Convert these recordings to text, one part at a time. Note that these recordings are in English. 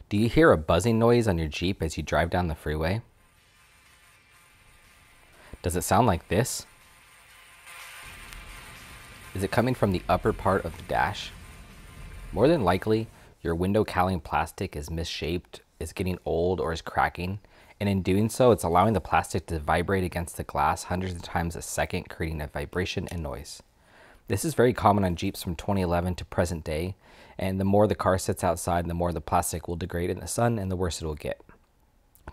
Do you hear a buzzing noise on your Jeep as you drive down the freeway? Does it sound like this? Is it coming from the upper part of the dash? More than likely, your window cowling plastic is misshaped, is getting old, or is cracking, and in doing so, it's allowing the plastic to vibrate against the glass hundreds of times a second, creating a vibration and noise. This is very common on Jeeps from 2011 to present day, and the more the car sits outside, the more the plastic will degrade in the sun and the worse it will get.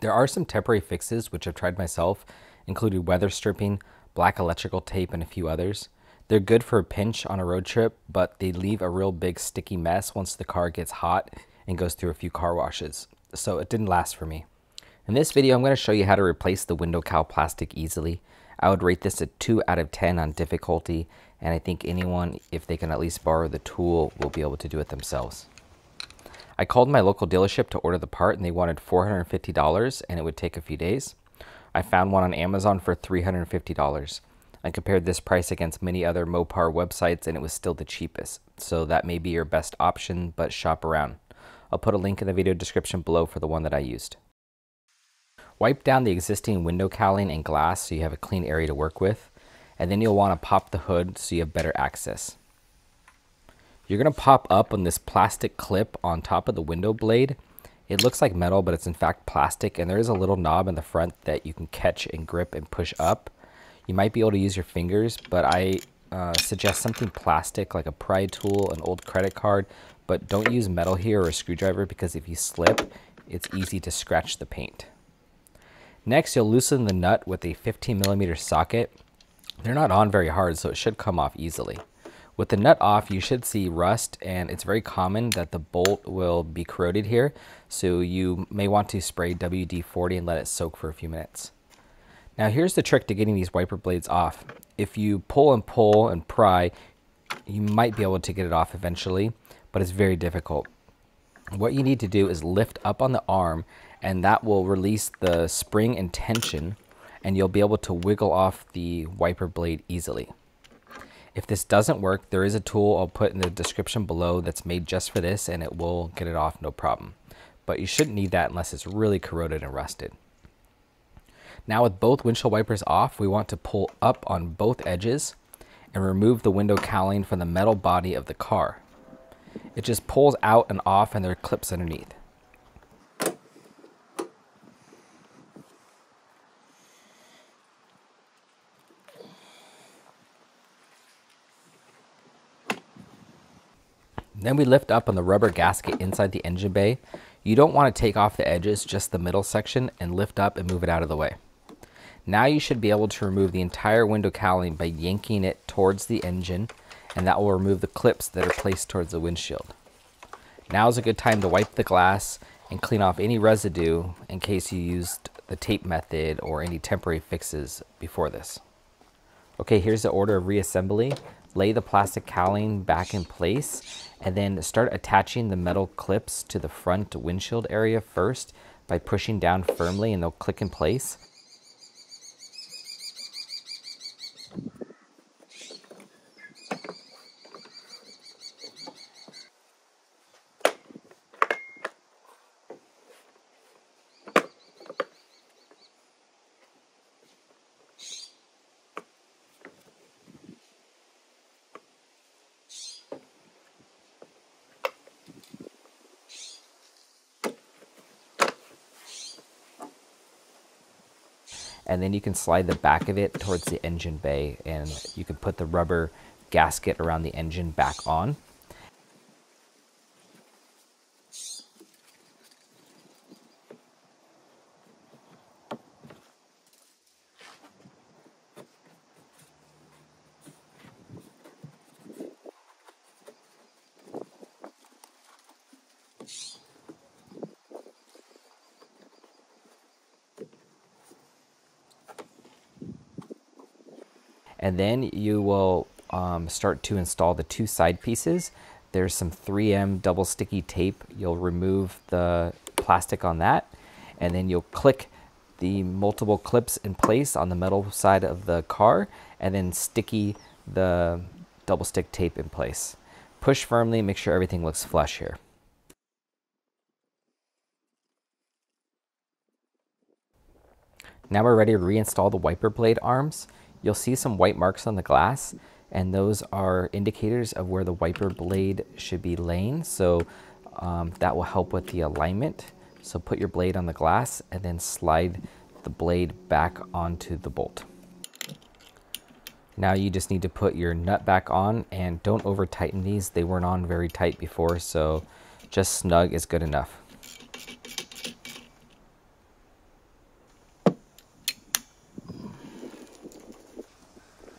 There are some temporary fixes which I've tried myself, including weather stripping, black electrical tape, and a few others. They're good for a pinch on a road trip, but they leave a real big sticky mess once the car gets hot and goes through a few car washes, so it didn't last for me. In this video, I'm going to show you how to replace the window cowl plastic easily. I would rate this a 2 out of 10 on difficulty, and I think anyone, if they can at least borrow the tool, will be able to do it themselves. I called my local dealership to order the part, and they wanted $450, and it would take a few days. I found one on Amazon for $350. I compared this price against many other Mopar websites, and it was still the cheapest. So that may be your best option, but shop around. I'll put a link in the video description below for the one that I used. Wipe down the existing window cowling and glass so you have a clean area to work with, and then you'll want to pop the hood so you have better access. You're going to pop up on this plastic clip on top of the window blade. It looks like metal, but it's in fact plastic, and there is a little knob in the front that you can catch and grip and push up. You might be able to use your fingers, but I suggest something plastic like a pry tool, an old credit card, but don't use metal here or a screwdriver because if you slip, it's easy to scratch the paint. Next, you'll loosen the nut with a 15mm socket. They're not on very hard, so it should come off easily. With the nut off, you should see rust, and it's very common that the bolt will be corroded here, so you may want to spray WD-40 and let it soak for a few minutes. Now here's the trick to getting these wiper blades off. If you pull and pry, you might be able to get it off eventually, but it's very difficult. What you need to do is lift up on the arm, and that will release the spring and tension, and you'll be able to wiggle off the wiper blade easily. If this doesn't work, there is a tool I'll put in the description below that's made just for this, and it will get it off no problem. But you shouldn't need that unless it's really corroded and rusted. Now with both windshield wipers off, we want to pull up on both edges and remove the window cowling from the metal body of the car. It just pulls out and off, and there are clips underneath. Then we lift up on the rubber gasket inside the engine bay. You don't want to take off the edges, just the middle section, and lift up and move it out of the way. Now you should be able to remove the entire window cowling by yanking it towards the engine, and that will remove the clips that are placed towards the windshield. Now is a good time to wipe the glass and clean off any residue in case you used the tape method or any temporary fixes before this. Okay, here's the order of reassembly. Lay the plastic cowling back in place, and then start attaching the metal clips to the front windshield area first by pushing down firmly, and they'll click in place. And then you can slide the back of it towards the engine bay, and you can put the rubber gasket around the engine back on. And then you will start to install the two side pieces. There's some 3M double sticky tape. You'll remove the plastic on that, and then you'll click the multiple clips in place on the metal side of the car, and then sticky the double stick tape in place. Push firmly, make sure everything looks flush here. Now we're ready to reinstall the wiper blade arms. You'll see some white marks on the glass, and those are indicators of where the wiper blade should be laying. So that will help with the alignment. So put your blade on the glass and then slide the blade back onto the bolt. Now you just need to put your nut back on, and don't over tighten these. They weren't on very tight before, so just snug is good enough.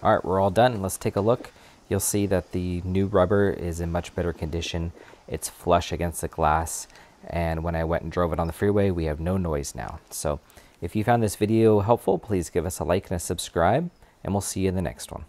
All right, we're all done. Let's take a look. You'll see that the new rubber is in much better condition. It's flush against the glass, and when I went and drove it on the freeway, we have no noise now. So if you found this video helpful, please give us a like and a subscribe, and we'll see you in the next one.